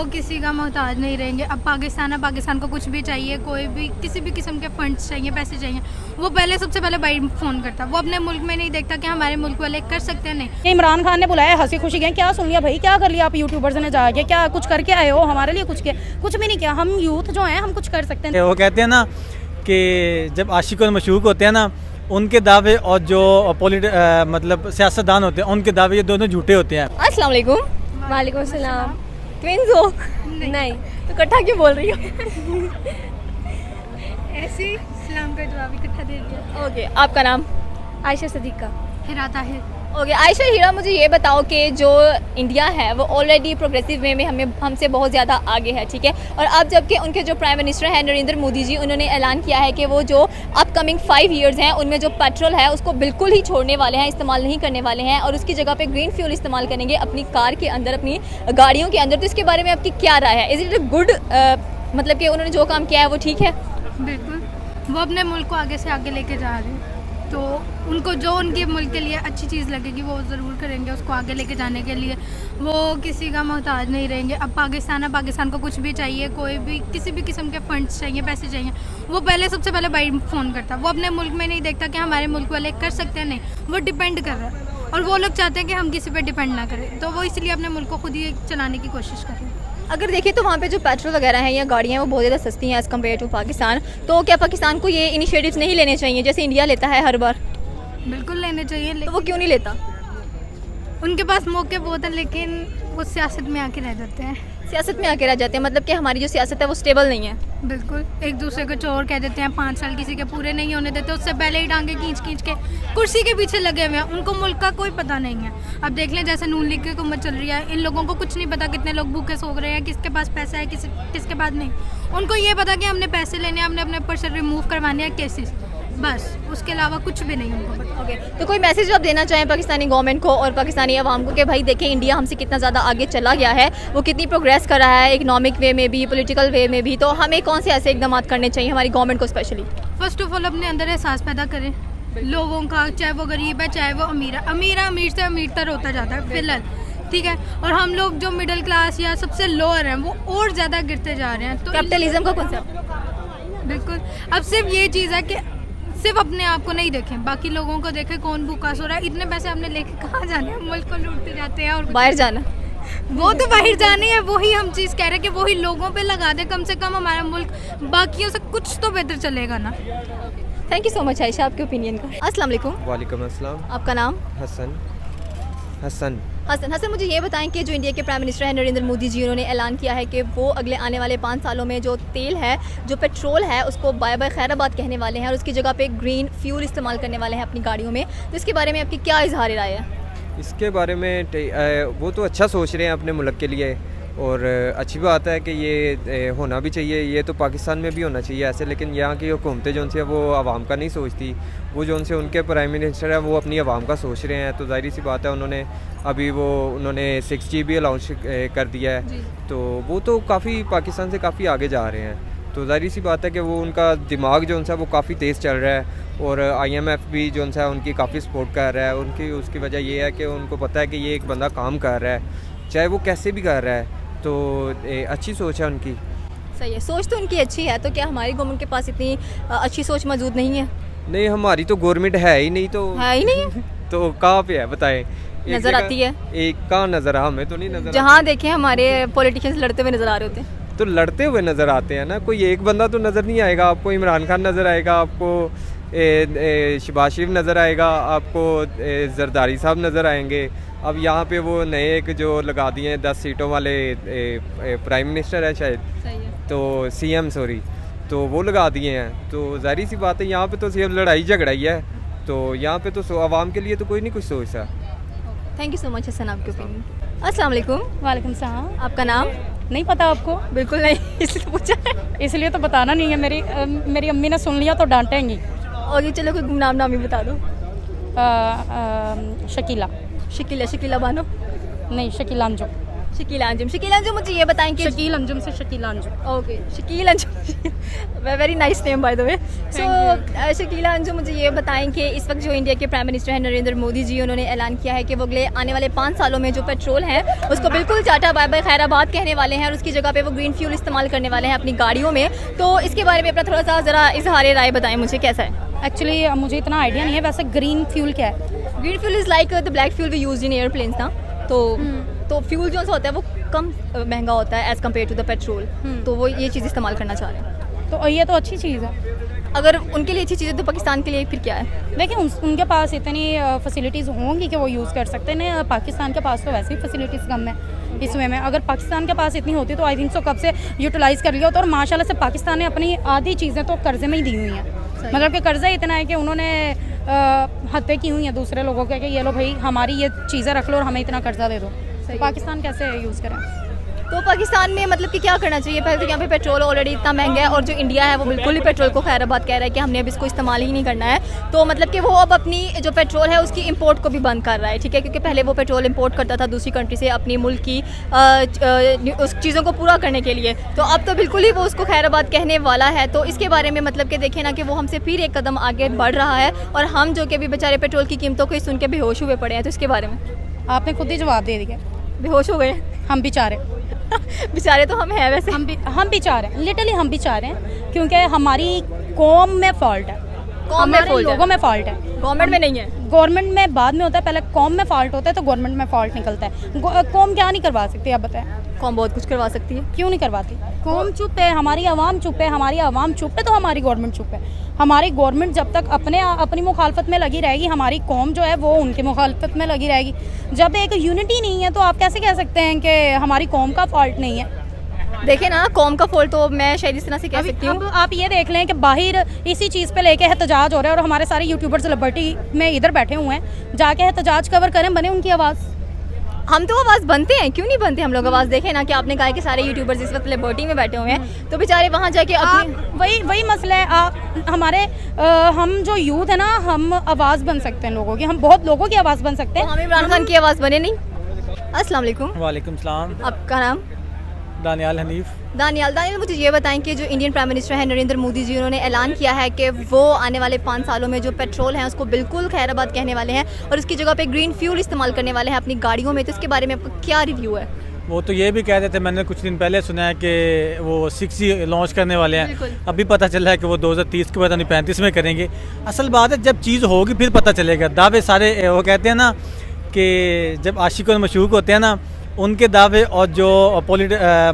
किसी का मोहताज नहीं रहेंगे। अब पाकिस्तान को कुछ भी चाहिए, कोई भी किसी भी किस्म के फंड्स चाहिए, पैसे चाहिए, वो पहले सबसे पहले भाई फ़ोन करता। वो अपने मुल्क में नहीं देखता कि हमारे मुल्क वाले कर सकते हैं नहीं। इमरान खान ने बुलाया, हंसी खुशी गए, क्या सुन लिया भाई, क्या कर लिया आप यूट्यूबर्स ने जाके, क्या कुछ करके आए हो हमारे लिए? कुछ भी नहीं किया। हम यूथ जो हैं हम कुछ कर सकते हैं। वो कहते हैं ना कि जब आशिक और मशूक होते हैं ना, उनके दावे और जो मतलब सियासतदान होते हैं उनके दावे, ये दोनों झूठे होते हैं। अस्सलाम वालेकुम। वालेकुम सलाम। ट्विन्स हो? नहीं तो इकट्ठा क्यों बोल रही हो? ऐसे ही सलाम का जवाब इकट्ठा दे दिया। ओके, आपका नाम? आयशा सदीका। हिराता है। ओके आयशा हीरा, मुझे ये बताओ कि जो इंडिया है वो ऑलरेडी प्रोग्रेसिव वे में हमसे बहुत ज़्यादा आगे है, ठीक है। और अब जबकि उनके जो प्राइम मिनिस्टर हैं नरेंद्र मोदी जी, उन्होंने ऐलान किया है कि वो जो अपकमिंग 5 ईयर्स हैं उनमें जो पेट्रोल है उसको बिल्कुल ही छोड़ने वाले हैं, इस्तेमाल नहीं करने वाले हैं, और उसकी जगह पे ग्रीन फ्यूल इस्तेमाल करेंगे अपनी कार के अंदर, अपनी गाड़ियों के अंदर। तो इसके बारे में आपकी क्या राय है? इज़ इट अ गुड, मतलब कि उन्होंने जो काम किया है वो ठीक है? बिल्कुल, वो अपने मुल्क को आगे से आगे लेके जा रहे हैं, तो उनको जो उनके मुल्क के लिए अच्छी चीज़ लगेगी वो ज़रूर करेंगे उसको आगे लेके जाने के लिए। वो किसी का मोहताज नहीं रहेंगे। अब पाकिस्तान को कुछ भी चाहिए, कोई भी किसी भी किस्म के फंड्स चाहिए, पैसे चाहिए, वो पहले सबसे पहले भाई फ़ोन करता। वो अपने मुल्क में नहीं देखता कि हमारे मुल्क वाले कर सकते हैं नहीं, वो डिपेंड कर रहा है। और वो लोग चाहते हैं कि हम किसी पे डिपेंड ना करें, तो वो इसलिए अपने मुल्क को खुद ही चलाने की कोशिश करें। अगर देखें तो वहाँ पे जो पेट्रोल वगैरह हैं या गाड़ियाँ हैं वो बहुत ज़्यादा सस्ती हैं एज़ कम्पेयर टू पाकिस्तान, तो क्या पाकिस्तान को ये इनिशिएटिव्स नहीं लेने चाहिए जैसे इंडिया लेता है हर बार? बिल्कुल लेने चाहिए, तो वो क्यों नहीं लेता? उनके पास मौके बहुत हैं, लेकिन वो सियासत में आके रह जाते हैं। सियासत में आके रह जाते हैं, मतलब कि हमारी जो सियासत है वो स्टेबल नहीं है। बिल्कुल, एक दूसरे को चोर कह देते हैं, 5 साल किसी के पूरे नहीं होने देते, उससे पहले ही टांगे खींच के कुर्सी के पीछे लगे हुए हैं। उनको मुल्क का कोई पता नहीं है। अब देख लें जैसे नून लीग की हुकूमत चल रही है, इन लोगों को कुछ नहीं पता कितने लोग भूखे सो रहे हैं, किसके पास पैसा है, किसके पास नहीं। उनको ये पता कि हमने पैसे लेने हैं, हमने अपने ऊपर से रिमूव करवाने हैं केसेस, बस, उसके अलावा कुछ भी नहीं उनको पता। ओके, तो कोई मैसेज आप देना चाहें पाकिस्तानी गवर्नमेंट को और पाकिस्तानी अवाम को कि भाई देखें इंडिया हमसे कितना ज़्यादा आगे चला गया है, वो कितनी प्रोग्रेस कर रहा है इकोनॉमिक वे में भी, पॉलिटिकल वे में भी, तो हमें कौन से ऐसे इकदाम करने चाहिए हमारी गवर्नमेंट को स्पेशली? फर्स्ट ऑफ ऑल अपने अंदर एहसास पैदा करें लोगों का, चाहे वो गरीब है चाहे वो अमीर है। अमीर से अमीरतर होता जाता है फिलहाल, ठीक है। और हम लोग जो मिडिल क्लास या सबसे लोअर हैं वो और ज़्यादा गिरते जा रहे हैं। तो कैपिटलिज्म का कॉन्सेप्ट? बिल्कुल, अब सिर्फ ये चीज़ है कि सिर्फ अपने आप को नहीं देखें, बाकी लोगों को देखें कौन भूखा सो रहा है। इतने पैसे हमने लेके कहाँ जाने हैं? मुल्क को लूटते जाते हैं और बाहर जाना, वो तो बाहर जाने है, वही हम चीज़ कह रहे हैं कि वही लोगों पे लगा दे, कम से कम हमारा मुल्क बाकियों से कुछ तो बेहतर चलेगा ना। Thank you so much Ayesha आपके ओपिनियन का। अस्सलाम वालेकुम। वालेकुम अस्सलाम। आपका नाम? हसन। हसन, मुझे ये बताएं कि जो इंडिया के प्राइम मिनिस्टर हैं नरेंद्र मोदी जी, उन्होंने ऐलान किया है कि वो अगले आने वाले 5 सालों में जो तेल है, जो पेट्रोल है, उसको बाय बाय खैराबाद कहने वाले हैं और उसकी जगह पे ग्रीन फ्यूल इस्तेमाल करने वाले हैं अपनी गाड़ियों में। तो इसके बारे में आपकी क्या इजहार राय है? इसके बारे में वो तो अच्छा सोच रहे हैं अपने मुल्क के लिए, और अच्छी बात है कि ये होना भी चाहिए। ये तो पाकिस्तान में भी होना चाहिए ऐसे, लेकिन यहाँ की हुकूमतें जो उनसे वो आवाम का नहीं सोचती। वो जो उनसे उनके प्राइम मिनिस्टर हैं वो अपनी आवाम का सोच रहे हैं, तो जाहिर सी बात है उन्होंने 6G भी अलाउंस कर दिया है, तो वो तो काफ़ी पाकिस्तान से काफ़ी आगे जा रहे हैं। तो जाहिर सी बात है कि वो उनका दिमाग जो उनसा वो काफ़ी तेज़ चल रहा है, और IMF भी जो उनसा उनकी काफ़ी सपोर्ट कर रहा है। उसकी वजह ये है कि उनको पता है कि ये एक बंदा काम कर रहा है, चाहे वो कैसे भी कर रहा है, तो अच्छी सोच है उनकी। सही है, सोच तो उनकी अच्छी है, तो क्या हमारी गवर्नमेंट के पास इतनी अच्छी सोच मौजूद नहीं है? नहीं, हमारी तो गवर्नमेंट है ही नहीं, तो है ही नहीं है। तो कहाँ पे है बताएं? नज़र आती है, एक कहाँ नज़र आ, हमें तो नहीं नज़र। जहाँ देखें हमारे पॉलिटिशियंस लड़ते हुए नज़र आ रहे होते हैं। तो लड़ते हुए नज़र आते हैं ना, कोई एक बंदा तो नज़र नहीं आएगा आपको। इमरान खान नज़र आएगा आपको, शहबाज शरीफ नज़र आएगा आपको, जरदारी साहब नज़र आएंगे। अब यहाँ पे वो नए एक जो लगा दिए हैं 10 सीटों वाले प्राइम मिनिस्टर है शायद, तो CM सॉरी, तो वो लगा दिए हैं। तो जाहिर सी बात है यहाँ पे तो सिर्फ लड़ाई झगड़ा ही है, तो यहाँ पे तो आवाम के लिए तो कोई नहीं कुछ सोचता। Thank you so much Hasan आपके ओपिनियन। अस्सलाम वालेकुम। वालेकुम सलाम। आपका नाम? नहीं पता आपको? बिल्कुल नहीं, इसलिए पूछा है। इसलिए तो बताना नहीं है। मेरी अम्मी ने सुन लिया तो डांटेंगी। और ये चलो कोई नाम ही बता दो। शकीला शकीला बानो? नहीं, शकीला अंजू। शकील अंजुम। शकील अंजुम, मुझे ये बताएं कि शकील अंजुम से Shakeel Anjum. Okay, Shakeel Anjum, very nice name by the way. So Shakeel Anjum, मुझे ये बताएं कि इस वक्त जो इंडिया के प्राइम मिनिस्टर हैं नरेंद्र मोदी जी, उन्होंने ऐलान किया है कि वो अगले आने वाले 5 सालों में जो पेट्रोल है उसको बिल्कुल टाटा बाय बाय खैराबाद कहने वाले हैं और उसकी जगह पे वो ग्रीन फ्यूल इस्तेमाल करने वाले हैं अपनी गाड़ियों में। तो इसके बारे में अपना थोड़ा सा ज़रा इजहार राय बताएं मुझे, कैसा है? एक्चुअली मुझे इतना आइडिया नहीं है, वैसे ग्रीन फ्यूल क्या है? Green fuel is like the black fuel we use in airplanes ना। तो फ्यूल जो सा होता है वो कम महंगा होता है as compare to the petrol. तो वो ये चीज़ इस्तेमाल करना चाह रहे हैं। तो ये तो अच्छी चीज़ है। अगर उनके लिए अच्छी चीज़ है तो पाकिस्तान के लिए फिर क्या है? देखिए उनके पास इतनी फैसिलिटीज़ होंगी कि वो यूज़ कर सकते हैं। पाकिस्तान के पास तो वैसे ही फैसिलिटीज़ कम है इस वे में। अगर पाकिस्तान के पास इतनी होती तो आई थिंक सो कब से यूटिलाइज़ कर लिया होता। और माशाल्लाह से पाकिस्तान ने अपनी आधी चीज़ें तो कर्जे में ही दी हुई हैं। मतलब कि कर्जा इतना है कि उन्होंने हत्या की हुई हैं दूसरे लोगों के कि ये लो भाई हमारी ये चीज़ें रख लो और हमें इतना कर्जा दे दो। तो पाकिस्तान कैसे यूज़ करें? तो पाकिस्तान में मतलब कि क्या करना चाहिए? पहले तो यहाँ पे पेट्रोल ऑलरेडी इतना महंगा है और जो इंडिया है वो बिल्कुल ही पेट्रोल को खैराबाद कह रहा है कि हमने अब इसको इस्तेमाल ही नहीं करना है। तो मतलब कि वो अब अपनी जो पेट्रोल है उसकी इंपोर्ट को भी बंद कर रहा है, ठीक है, क्योंकि पहले वो पेट्रोल इंपोर्ट करता था दूसरी कंट्री से अपनी मुल्क की उस चीज़ों को पूरा करने के लिए। तो अब तो बिल्कुल ही वो उसको खैराबाद कहने वाला है। तो इसके बारे में मतलब कि देखें ना कि वो हमसे फिर एक कदम आगे बढ़ रहा है और हम जो कि भी बेचारे पेट्रोल की कीमतों को ही सुन के बेहोश हुए पड़े हैं। तो इसके बारे में आपने खुद ही जवाब दे दिया, बेहोश हो गए हम बेचारे। बेचारे तो हम हैं वैसे, हम बेचारे हैं, लिटरली हम बेचारे हैं, क्योंकि हमारी कौम में फॉल्ट है, कौम में हमारे fault है। लोगों में फॉल्ट है। गवर्नमेंट में नहीं है। गवर्नमेंट में बाद में होता है, पहले कौम में फॉल्ट होता है तो गवर्नमेंट में फॉल्ट निकलता है। कौम क्या नहीं करवा सकती आप बताएं? कौम बहुत कुछ करवा सकती है। क्यों नहीं करवाती? कौम चुप है, हमारी आवाम चुप है। हमारी आवाम चुप है तो हमारी गवर्नमेंट चुप है। हमारी गवर्नमेंट जब तक अपनी मुखालफत में लगी रहेगी, हमारी कौम जो है वो उनकी मुखालफत में लगी रहेगी। जब एक यूनिटी नहीं है तो आप कैसे कह सकते हैं कि हमारी कौम का फॉल्ट नहीं है? देखिए ना, कौम का फॉल्ट तो मैं शायद इस तरह से कह सकती हूँ। अब आप ये देख लें कि बाहर इसी चीज़ पे लेके एहतजाज हो रहा है और हमारे सारे यूट्यूबर्स लिबर्टी में इधर बैठे हुए हैं, जाके एहतजाज कवर करें, बने उनकी आवाज़। हम तो आवाज़ बनते हैं, क्यों नहीं बनते हम लोग आवाज़? देखें ना कि आपने कहा कि सारे यूट्यूबर्स इस वक्त लिबर्टी में बैठे हुए हैं, तो बेचारे वहाँ जाके अपनी वही मसला है। हम जो यूथ है ना, हम आवाज़ बन सकते हैं लोगों की, हम बहुत लोगों की आवाज़ बन सकते हैं। हम इमरान खान की आवाज़ बने नहीं। अस्सलाम वालेकुम। वालेकुम सलाम। आपका नाम? दानियाल हनीफ। दानियाल, मुझे ये बताएं कि जो इंडियन प्राइम मिनिस्टर हैं नरेंद्र मोदी जी, उन्होंने ऐलान किया है कि वो आने वाले 5 सालों में जो पेट्रोल है उसको बिल्कुल खैराबाद कहने वाले हैं और उसकी जगह पे ग्रीन फ्यूल इस्तेमाल करने वाले हैं अपनी गाड़ियों में। तो इसके बारे में आपका क्या रिव्यू है? वो तो ये भी कह रहे थे, मैंने कुछ दिन पहले सुना है कि वो 6 लॉन्च करने वाले हैं। अभी पता चला है कि वो 2030 के बाद 35 में करेंगे। असल बात है, जब चीज़ होगी फिर पता चलेगा। दावे सारे, वो कहते हैं ना कि जब आशिक और मशूक होते हैं ना, उनके दावे और जो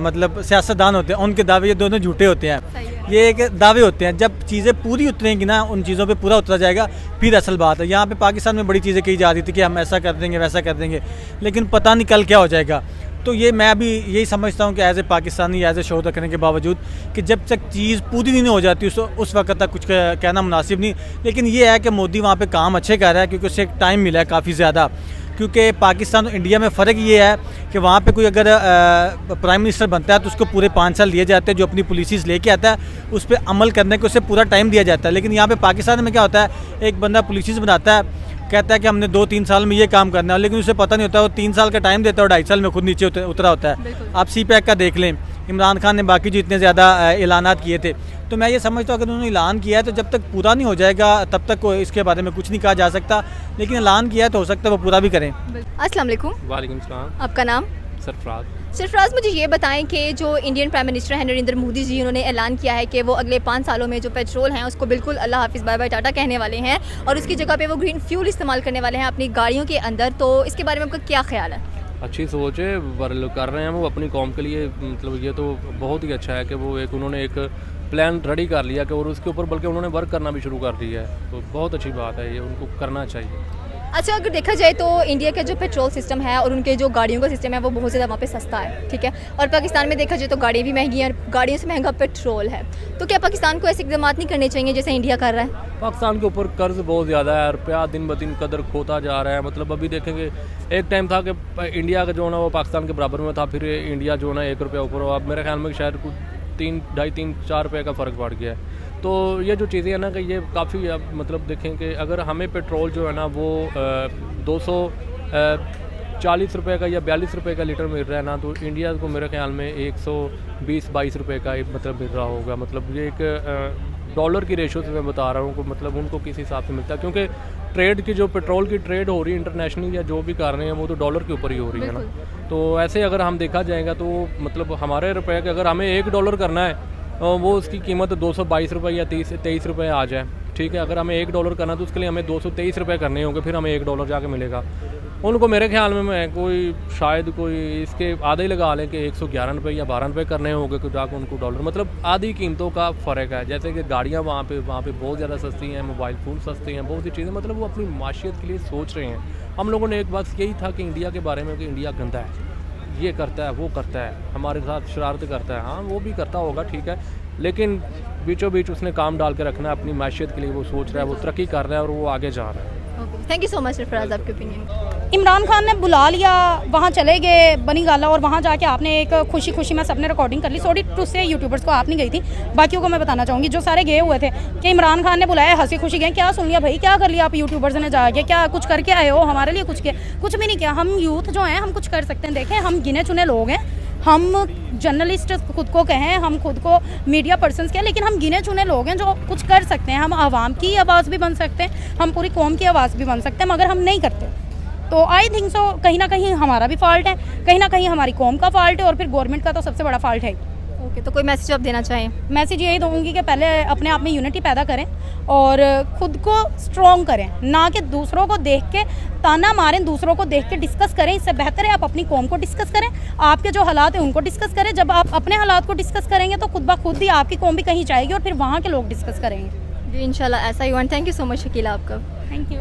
मतलब सियासतदान होते हैं उनके दावे, ये दोनों झूठे होते हैं। ये एक दावे होते हैं, जब चीज़ें पूरी उतरेंगी ना, उन चीज़ों पे पूरा उतरा जाएगा फिर असल बात है। यहाँ पे पाकिस्तान में बड़ी चीज़ें कही जा रही थी कि हम ऐसा कर देंगे वैसा कर देंगे, लेकिन पता नहीं कल क्या हो जाएगा। तो ये मैं भी यही समझता हूँ कि as a Pakistani, as a show रखने के बावजूद कि जब तक चीज़ पूरी नहीं हो जाती उस वक्त तक कुछ कहना मुनासिब नहीं। लेकिन ये है कि मोदी वहाँ पे काम अच्छे कर रहा है, क्योंकि उससे एक टाइम मिला है काफ़ी ज़्यादा। क्योंकि पाकिस्तान और इंडिया में फ़र्क ये है कि वहाँ पे कोई अगर प्राइम मिनिस्टर बनता है तो उसको पूरे 5 साल दिए जाते हैं, जो अपनी पॉलिसीज़ लेके आता है उस पर अमल करने को उसे पूरा टाइम दिया जाता है। लेकिन यहाँ पे पाकिस्तान में क्या होता है, एक बंदा पॉलिसीज़ बनाता है, कहता है कि हमने 2-3 साल में ये काम करना है, लेकिन उसे पता नहीं होता। वो 3 साल का टाइम देता है और 2.5 साल में खुद नीचे उतरा होता है। आप CPAC का देख लें, इमरान खान ने बाकी जो इतने ज़्यादा ऐलानात किए थे। तो मैं ये समझता हूँ अगर उन्होंने ऐलान किया है तो जब तक पूरा नहीं हो जाएगा तब तक इसके बारे में कुछ नहीं कहा जा सकता, लेकिन ऐलान किया है तो हो सकता है वो पूरा भी करें। अस्सलाम वालेकुम। वालेकुम सलाम। आपका नाम? सरफराज, मुझे ये बताएं कि जो इंडियन प्राइम मिनिस्टर हैं नरेंद्र मोदी जी, उन्होंने ऐलान किया है कि वो अगले 5 सालों में जो पेट्रोल हैं उसको बिल्कुल अल्लाह हाफिज़ बाय बाय टाटा कहने वाले हैं और उसकी जगह पे वो ग्रीन फ्यूल इस्तेमाल करने वाले हैं अपनी गाड़ियों के अंदर। तो इसके बारे में आपका क्या ख्याल है? अच्छी सोच है, कर रहे हैं वो अपनी कौम के लिए। मतलब ये तो बहुत ही अच्छा है कि वो उन्होंने एक प्लान रेडी कर लिया कि और उसके ऊपर बल्कि उन्होंने वर्क करना भी शुरू कर दिया है। तो बहुत अच्छी बात है, ये उनको करना चाहिए। अच्छा, अगर देखा जाए तो इंडिया का जो पेट्रोल सिस्टम है और उनके जो गाड़ियों का सिस्टम है वो बहुत ज़्यादा वहाँ पे सस्ता है, ठीक है, और पाकिस्तान में देखा जाए तो गाड़ियाँ भी महंगी हैं और गाड़ियों से महंगा पेट्रोल है। तो क्या पाकिस्तान को ऐसे इकदाम नहीं करने चाहिए जैसे इंडिया कर रहा है? पाकिस्तान के ऊपर कर्ज बहुत ज़्यादा है, रुपया दिन ब दिन कदर खोता जा रहा है। मतलब अभी देखेंगे, एक टाइम था कि इंडिया का जो है ना वो पाकिस्तान के बराबर में था, फिर इंडिया जो है ना 1 रुपया ऊपर, अब मेरे ख्याल में शायद कुछ 3-2.5-3-4 रुपये का फ़र्क बढ़ गया है। तो ये जो चीज़ें हैं ना कि ये काफ़ी, मतलब देखें कि अगर हमें पेट्रोल जो है ना वो 40 रुपये का या 42 रुपये का लीटर मिल रहा है ना, तो इंडिया को मेरे ख्याल में 120-22 रुपये का मतलब मिल रहा होगा। मतलब ये एक डॉलर की रेशो से मैं बता रहा हूँ, मतलब उनको किस हिसाब से मिलता है, क्योंकि ट्रेड की जो पेट्रोल की ट्रेड हो रही है इंटरनेशनल या जो भी कर रहे हैं वो तो डॉलर के ऊपर ही हो रही है ना। तो ऐसे अगर हम देखा जाएगा तो मतलब हमारे रुपये के अगर हमें $1 करना है वो उसकी कीमत 222 रुपये या 23 रुपये आ जाए, ठीक है। अगर हमें $1 करना तो उसके लिए हमें 223 रुपये करने होंगे, फिर हमें $1 जाके मिलेगा। उनको मेरे ख्याल में मैं शायद कोई इसके आधे ही लगा लें कि 111 रुपये या 12 रुपये करने होंगे तो जाकर उनको डॉलर, मतलब आधी कीमतों का फ़र्क है। जैसे कि गाड़ियाँ वहाँ पे बहुत ज़्यादा सस्ती हैं, मोबाइल फ़ोन सस्ते हैं, बहुत सी चीज़ें, मतलब वो अपनी माशियत के लिए सोच रहे हैं। हम लोगों ने एक बात यही था कि इंडिया के बारे में कि इंडिया गंदा है, ये करता है, वो करता है, हमारे साथ शरारत करता है। हाँ, वो भी करता होगा, ठीक है, लेकिन बीचों बीच उसने काम डाल के रखना है अपनी मैशियत के लिए। वो सोच रहा है, वो तरक्की कर रहा है और वो आगे जा रहा है। Thank you so much Sarfaraz, आपके ओपिनियन। इमरान खान ने बुला लिया, वहाँ चले गए, बनी गाला, और वहाँ जाके आपने एक खुशी खुशी में सबने रिकॉर्डिंग कर ली। सॉरी टू से यूट्यूबर्स को आप नहीं गई थी, बाकियों को मैं बताना चाहूँगी जो सारे गए हुए थे कि इमरान खान ने बुलाया, हंसी खुशी गए। क्या सुन लिया भाई, क्या कर लिया आप यूट्यूबर्स ने जाके, क्या कुछ करके आए हो हमारे लिए? कुछ भी नहीं किया। हम यूथ जो हैं हम कुछ कर सकते हैं। देखें, हम गिने चुने लोग हैं, हम जर्नलिस्ट खुद को कहें, हम खुद को मीडिया पर्सन्स कहें, लेकिन हम गिने चुने लोग हैं जो कुछ कर सकते हैं। हम आवाम की आवाज़ भी बन सकते हैं, हम पूरी कौम की आवाज़ भी बन सकते हैं, मगर हम नहीं करते। तो आई थिंक सो कहीं ना कहीं हमारा भी फॉल्ट है, कहीं ना कहीं हमारी कौम का फॉल्ट है, और फिर गवर्नमेंट का तो सबसे बड़ा फॉल्ट है। ओके, तो कोई मैसेज आप देना चाहें? मैसेज यही दूंगी कि पहले अपने आप में यूनिटी पैदा करें और खुद को स्ट्रॉन्ग करें, ना कि दूसरों को देख के ताना मारें, दूसरों को देख के डिस्कस करें। इससे बेहतर है आप अपनी कौम को डिस्कस करें, आपके जो हालात हैं उनको डिस्कस करें। जब आप अपने हालात को डिस्कस करेंगे तो खुद ब खुद ही आपकी कौम भी कहीं जाएगी और फिर वहाँ के लोग डिस्कस करेंगे। जी इंशाल्लाह ऐसा ही हुआ। Thank you so much Shakila आपका। Thank you.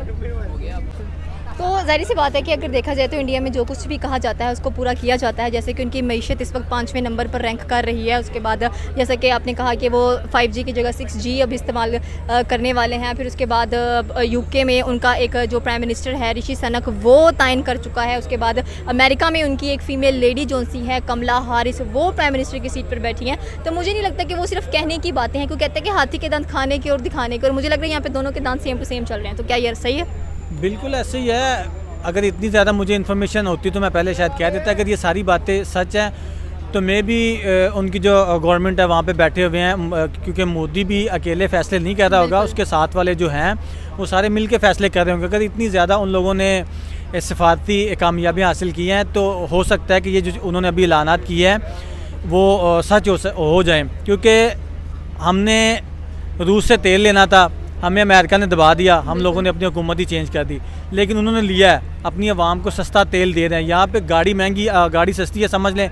तो ज़ाहिर सी बात है कि अगर देखा जाए तो इंडिया में जो कुछ भी कहा जाता है उसको पूरा किया जाता है। जैसे कि उनकी मईशत इस वक्त 5वें नंबर पर रैंक कर रही है। उसके बाद जैसा कि आपने कहा कि वो 5G की जगह 6G अब इस्तेमाल करने वाले हैं। फिर उसके बाद यूके में उनका एक जो प्राइम मिनिस्टर है ऋषि सनक वो तयन कर चुका है। उसके बाद अमेरिका में उनकी एक फ़ीमेल लेडी जो सी है कमला हारिस, वो प्राइम मिनिस्टर की सीट पर बैठी हैं। तो मुझे नहीं लगता कि वो सिर्फ कहने की बातें हैं, क्योंकि कहते हैं कि हाथी के दांत खाने के और दिखाने के, और मुझे लग रहा है यहाँ पे दोनों के दांत सेम टू सेम चल रहे हैं। तो क्या ये सही है? बिल्कुल ऐसे ही है। अगर इतनी ज़्यादा मुझे इन्फॉर्मेशन होती तो मैं पहले शायद कह देता। अगर ये सारी बातें सच हैं तो मैं भी उनकी जो गवर्नमेंट है वहाँ पे बैठे हुए हैं, क्योंकि मोदी भी अकेले फ़ैसले नहीं कर रहा होगा, उसके साथ वाले जो हैं वो सारे मिल के फ़ैसले कर रहे होंगे। अगर इतनी ज़्यादा उन लोगों ने सिफारती कामयाबियाँ हासिल की हैं तो हो सकता है कि ये जो उन्होंने अभी ऐलानात किए हैं वो सच हो जाए। क्योंकि हमने रूस से तेल लेना था, हमें अमेरिका ने दबा दिया, हम लोगों ने अपनी हुकूमत ही चेंज कर दी, लेकिन उन्होंने लिया है, अपनी आवाम को सस्ता तेल दे रहे हैं। यहाँ पे गाड़ी महंगी, गाड़ी सस्ती है, समझ लें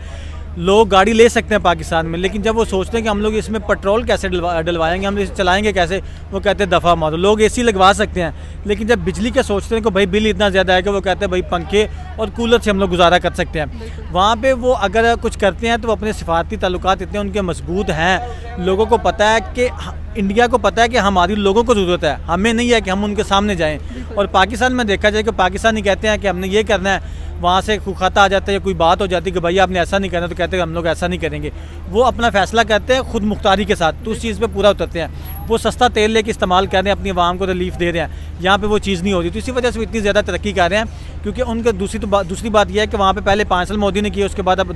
लोग गाड़ी ले सकते हैं पाकिस्तान में, लेकिन जब वो सोचते हैं कि हम लोग इसमें पेट्रोल कैसे डलवाएंगे, हम इसे चलाएंगे कैसे, वो कहते हैं दफ़ा मारो। लोग एसी लगवा सकते हैं, लेकिन जब बिजली का सोचते हैं कि भाई बिल इतना ज़्यादा है कि वो कहते हैं भाई पंखे और कूलर से हम लोग गुजारा कर सकते हैं। वहाँ पे वो अगर कुछ करते हैं तो वो अपने सिफारती ताल्लुकात इतने उनके मजबूत हैं, लोगों को पता है कि इंडिया को पता है कि हमारी लोगों को ज़रूरत है, हमें नहीं है कि हम उनके सामने जाएँ। और पाकिस्तान में देखा जाए कि पाकिस्तानी कहते हैं कि हमने ये करना है, वहाँ से खाता आ जाता है या कोई बात हो जाती है कि भाई आपने ऐसा नहीं करना, तो कहते हैं हम लोग ऐसा नहीं करेंगे। वो अपना फ़ैसला करते हैं खुद मुख्तारी के साथ, तो उस चीज़ पे पूरा उतरते हैं। वो सस्ता तेल लेके इस्तेमाल कर रहे हैं, अपनी आवाम को रिलीफ दे रहे हैं। यहाँ पे वो चीज़ नहीं होती, तो इसी वजह से वो इतनी ज़्यादा तरक्की कर रहे हैं। क्योंकि उनके दूसरी बात यह है कि वहाँ पे पहले 5 साल मोदी ने किए, उसके बाद अब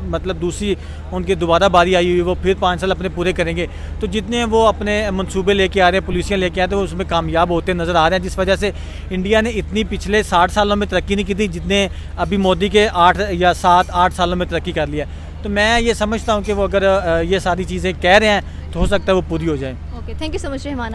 मतलब दूसरी उनकी दोबारा बारी आई हुई, वो फिर 5 साल अपने पूरे करेंगे। तो जितने वो अपने मनसूबे लेके आ रहे हैं, पॉलिसियाँ लेके आते हैं, वो उसमें कामयाब होते नज़र आ रहे हैं। जिस वजह से इंडिया ने इतनी पिछले 60 सालों में तरक्की नहीं की थी जितने अभी मोदी के 8 या 7-8 सालों में तरक्की कर लिया। तो मैं ये समझता हूँ कि वो अगर ये सारी चीज़ें कह रहे हैं तो हो सकता है वो पूरी हो जाए। Okay, thank you so much रहमाना।